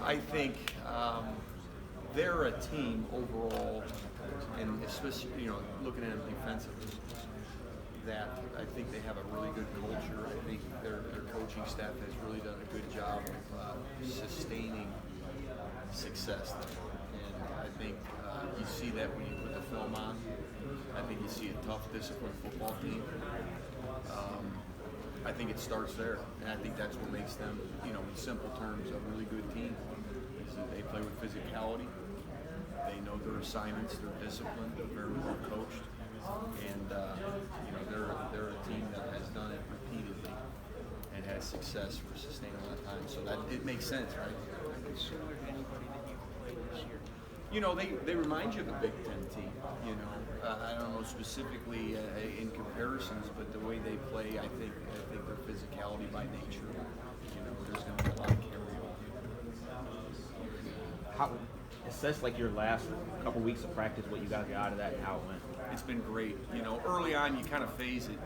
I think they're a team overall, and especially looking at them defensively, that I think they have a really good culture. I think their coaching staff has really done a good job of sustaining success there. And I think you see that when you put the film on. I think you see a tough, disciplined football team. I think it starts there, and I think that's what makes them, in simple terms, a really good team. Is that they play with physicality. They know their assignments. They're disciplined. They're very well coached, and they're a team that has done it repeatedly and has success for a sustained amount of time. So that it makes sense, right? Similar to anybody that you've played this year. They remind you of a Big Ten team. I don't know specifically in comparisons, but the way they play, I think their physicality by nature. There's going to be a lot of carryover. How assess like your last couple weeks of practice, what you guys got out of that, and how it went? It's been great. Early on you kind of phase it.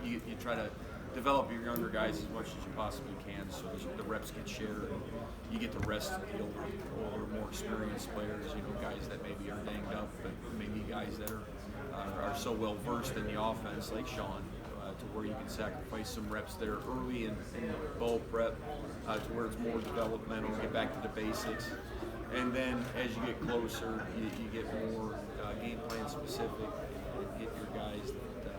You try to develop your younger guys as much as you possibly can, so the reps get shared. And you get to rest the older, more experienced players. Guys that maybe are danged up, but maybe guys that are so well versed in the offense, like Sean, to where you can sacrifice some reps there early in the bowl prep, to where it's more developmental, get back to the basics. And then as you get closer, you get more game plan specific and get your guys that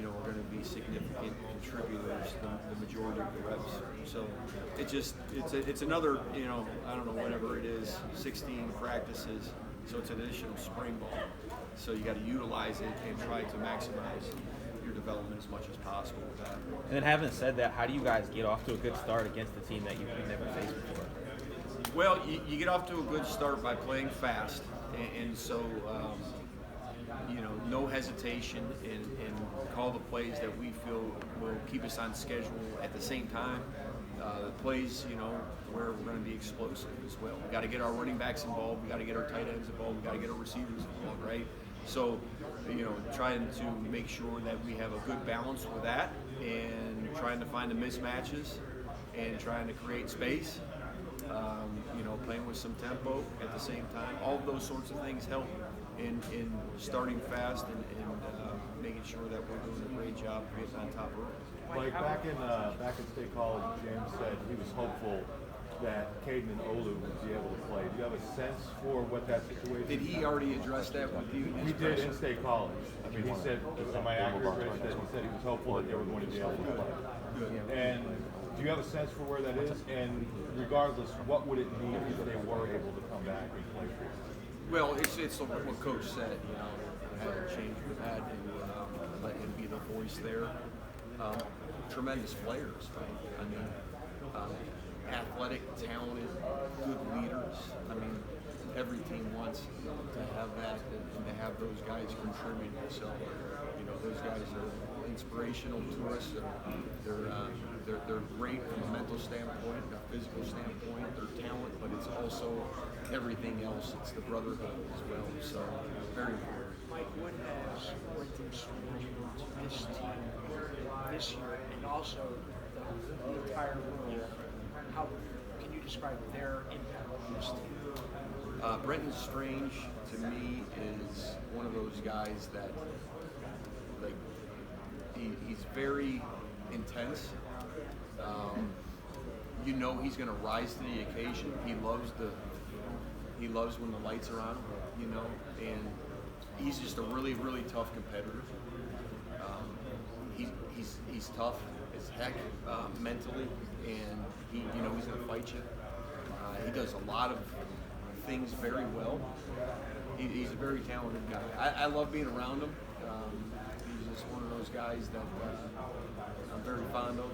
are going to be significant contributors the majority of the reps. So it's another I don't know, whatever it is, 16 practices. So it's an additional spring ball. So you got to utilize it and try to maximize your development as much as possible with that. And then having said that, how do you guys get off to a good start against a team that you've never faced before? Well, you get off to a good start by playing fast, and so no hesitation, and call the plays that we feel will keep us on schedule. At the same time, the plays where we're going to be explosive as well. We got to get our running backs involved. We got to get our tight ends involved. We got to get our receivers involved, right? So, trying to make sure that we have a good balance with that, and trying to find the mismatches, and trying to create space. Playing with some tempo at the same time. All of those sorts of things help in starting fast and making sure that we're doing a great job of getting on top early. Like back in State College, James said he was hopeful that Caden and Olu would be able to play. Do you have a sense for what that situation is? Did he already address that with you? He did in State College. I mean, he said, am I accurate, Rich, that he said he was hopeful that they were going to be able to play? Good. And do you have a sense for where that is? And regardless, what would it mean if they were able to come back and play for you? Well, it's what Coach said, had a change with that and let him be the voice there. Tremendous players, right? I mean, athletic, talented, good leaders. I mean, every team wants to have that and to have those guys contributing. So, those guys are inspirational to us. They're great from a mental standpoint, a physical standpoint, their talent, but it's also everything else. It's the brotherhood as well. So, very important. Mike, what has Brenton Strange brought to this team this year, and also the entire world? How can you describe their impact on this team? Brenton Strange, to me, is one of those guys that, he's very intense. He's going to rise to the occasion. He loves when the lights are on, and he's just a really, really tough competitor. He's tough as heck mentally, and he's going to fight you. He does a lot of things very well. He's a very talented guy. I love being around him. He's just one of those guys that I'm very fond of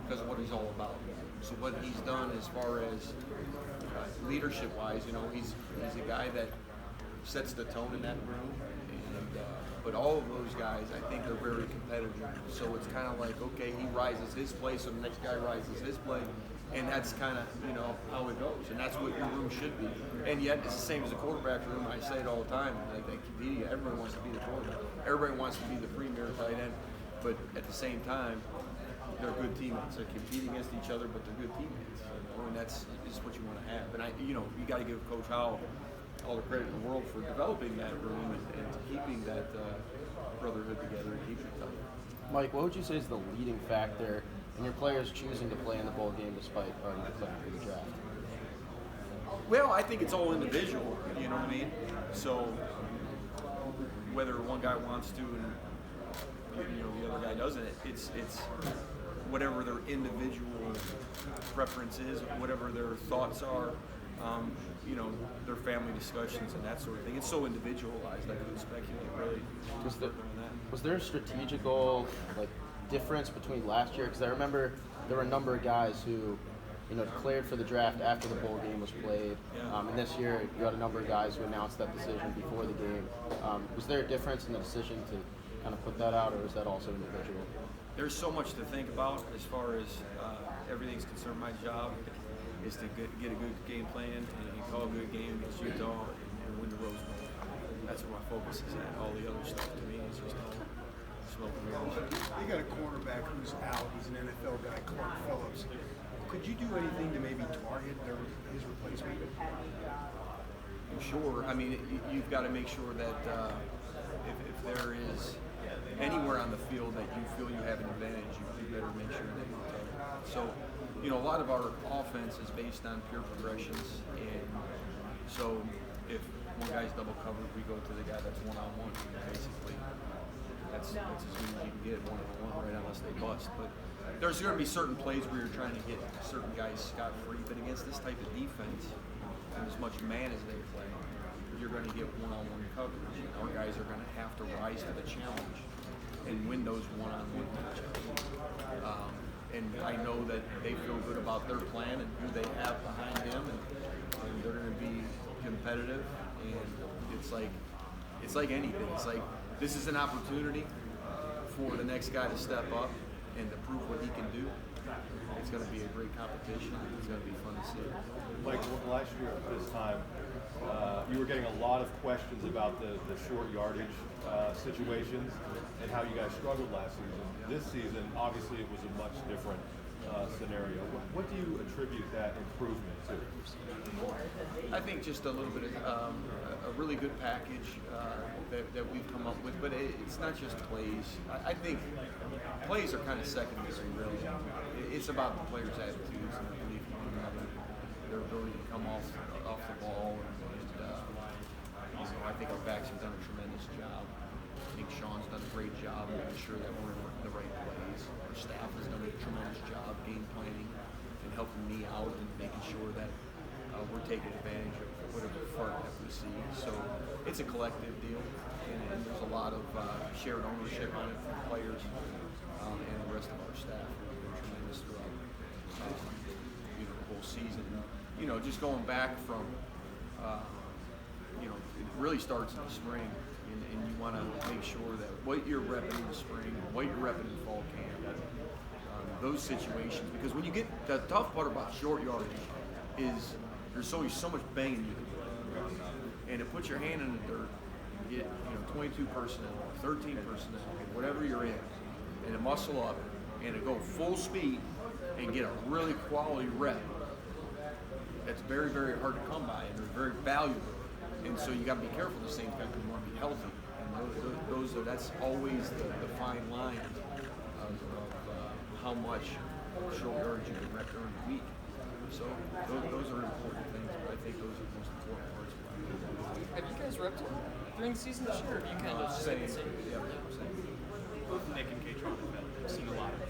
because of what he's all about. So what he's done as far as leadership-wise, he's a guy that sets the tone in that room. But all of those guys, I think, are very competitive. So it's kind of like, okay, he rises his play, so the next guy rises his play. And that's kind of, how it goes. And that's what your room should be. And yet, it's the same as the quarterback room. I say it all the time. Like everybody wants to be the quarterback. Everybody wants to be the premier tight end. But at the same time, they're good teammates. They compete against each other, but they're good teammates. And that's just what you want to have. And you got to give Coach Howell all the credit in the world for developing that room and keeping that brotherhood together and keeping it tough. Mike, what would you say is the leading factor in your players choosing to play in the bowl game despite already declaring for the draft? Well, I think it's all individual, you know what I mean? So whether one guy wants to and the other guy doesn't, it's whatever their individual preference is, whatever their thoughts are, their family discussions and that sort of thing. It's so individualized. I couldn't speculate really. Was there a strategical difference between last year? Because I remember there were a number of guys who declared for the draft after the bowl game was played. Yeah. And this year, you had a number of guys who announced that decision before the game. Was there a difference in the decision to kind of put that out, or is that also individual? There's so much to think about as far as everything's concerned. My job is to get a good game plan and call a good game against Utah and win the Rose Bowl. That's where my focus is at. All the other stuff to me is just all smoke and mirrors. You got a cornerback who's out. He's an NFL guy, Clark Phillips. Could you do anything to maybe target his replacement? Sure. I mean, you've got to make sure that if there is anywhere on the field that you feel you have an advantage, you better make sure that you target. So, a lot of our offense is based on pure progressions, and so if one guy's double covered, we go to the guy that's one-on-one, basically. That's as good as you can get one-on-one, right, unless they bust. But there's going to be certain plays where you're trying to get certain guys scot-free, but against this type of defense, and as much man as they play, you're going to get one-on-one coverage. Our guys are going to have to rise to the challenge and win those one-on-one matchups. And I know that they feel good about their plan and who they have behind them, and they're going to be competitive. And it's like anything. It's like this is an opportunity for the next guy to step up and to prove what he can do. It's going to be a great competition. It's going to be fun to see. Mike, last year at this time, you were getting a lot of questions about the short yardage situations and how you guys struggled last season. This season, obviously, it was a much different scenario. What do you attribute that improvement to? I think just a little bit of a really good package that we've come up with, but it's not just plays. I think plays are kind of secondary, really. It's about the players' attitudes and their belief in one another, their ability to come off the ball, and I think our backs have done a tremendous job. I think Sean's done a great job making sure that we're in the right plays. Our staff has done a tremendous job game planning and helping me out and making sure that we're taking advantage of whatever front that we see. So it's a collective deal, and there's a lot of shared ownership on it from players and the rest of our staff who have been tremendous throughout the whole season. Just going back from it really starts in the spring, and you want to make sure that what you're repping in the spring, what you're repping in fall camp, those situations. Because when you get the tough part about short yardage is there's always so much banging you can do, and to put your hand in the dirt, get 22 personnel, 13 personnel, whatever you're in, and to muscle up and to go full speed and get a really quality rep. That's very, very hard to come by, and they're very valuable. And so you got to be careful at the same time because you want to be healthy. And that's always the fine line of how much short yardage you can rep during the week. So those are important things, but I think those are the most important parts of life. Have you guys repped it during the season this year, or have you kind of just Same. said the same? Yeah. Both Nick and K-Tron have seen a lot of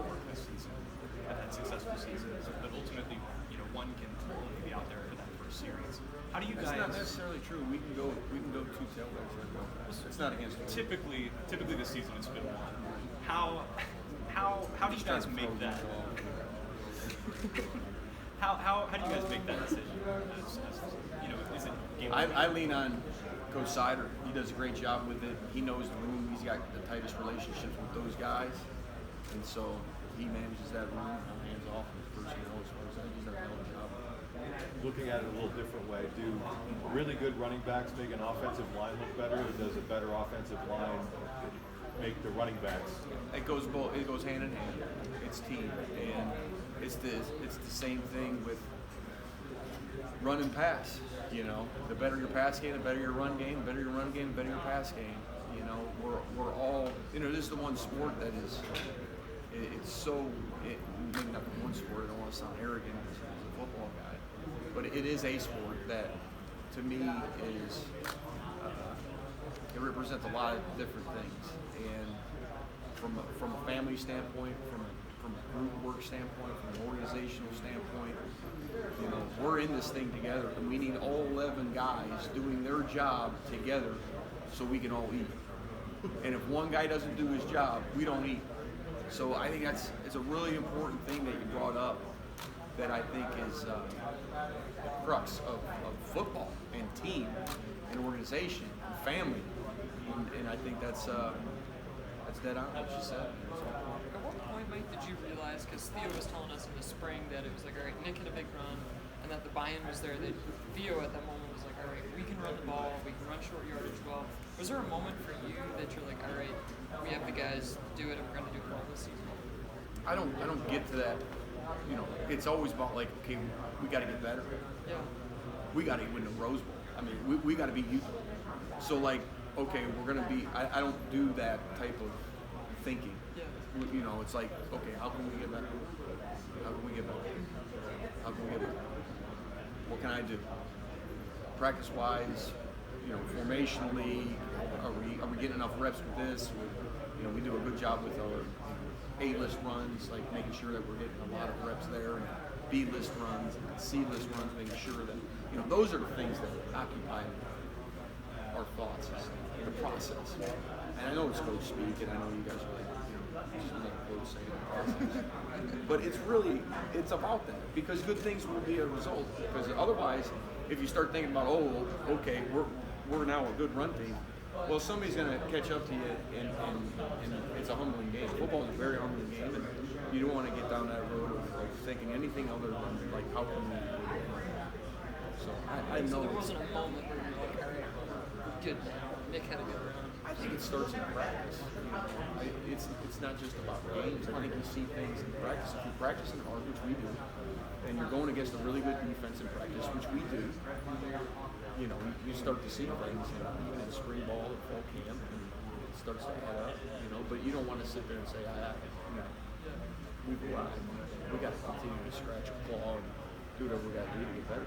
work this season. Have had successful seasons, but ultimately, one can only be out there for that first series. How do you That's guys? not necessarily true. We can go two tailbacks right now. It's not against us. Typically this season it's been one. How do you guys make that? How do you guys make that decision? Is it game? I lean on Coach Sider. He does a great job with it. He knows the room. He's got the tightest relationships with those guys, and so he manages that room hands off his personnel as far as that. He's done a hell of a job. Looking at it a little different way, do really good running backs make an offensive line look better, or does a better offensive line make the running backs? It goes both. It goes hand in hand. It's team, and it's the same thing with run and pass. You know, the better your pass game, the better your run game. The better your run game, the better your pass game. You know, we're all. You know, this is the one sport that is. It's so. Maybe not the one sport. I don't want to sound arrogant as a football guy, but it is a sport that, to me, is. It represents a lot of different things, and from a family standpoint, from a group work standpoint, from an organizational standpoint, you know, we're in this thing together, and we need all 11 guys doing their job together so we can all eat. And if one guy doesn't do his job, we don't eat. So I think it's a really important thing that you brought up that I think is the crux of football and team and organization and family. And I think that's dead on what she said. At what point, Mike, did you realize, because Theo was telling us in the spring that it was like, all right, Nick had a big run, and that the buy-in was there, that Theo at that moment was like, all right, we can run the ball, we can run short yardage well. Was there a moment for you that you're like, all right, we have the guys do it, and we're going to do it well this season? I don't get to that. You know, it's always about like, okay, we got to get better. Yeah. We got to win the Rose Bowl. I mean, we got to beat Utah. So like, okay, we're gonna be. I don't do that type of thinking. Yeah. You know, it's like, okay, how can we get better? How can we get better? How can we get better? What can I do? Practice-wise, you know, formationally, are we getting enough reps with this? You know, we do a good job with our A-list runs, like making sure that we're getting a lot of reps there, and B-list runs, and C-list runs, making sure that, you know, those are the things that occupy our thoughts, the process. And I know it's coach speak, and I know you guys are like, you know, just another coach saying the process. But it's about that, because good things will be a result. Because otherwise, if you start thinking about, oh, okay, we're now a good run team, well, somebody's going to catch up to you, and it's a humbling game. Football is a very humbling game, and you don't want to get down that road of like thinking anything other than like how can we. So I know. So there wasn't a moment where you're like, all right, good. Nick had a good run. I think it starts in practice. You know, it's not just about games. I think you see things in practice. If you're practicing hard, which we do, and you're going against a really good defense in practice, which we do, you know, you start to see things, you know, even in spring ball or fall camp, and it starts to add up, you know. But you don't want to sit there and say, you know, we've arrived. We got to continue to scratch a claw and do whatever we got to do to get better.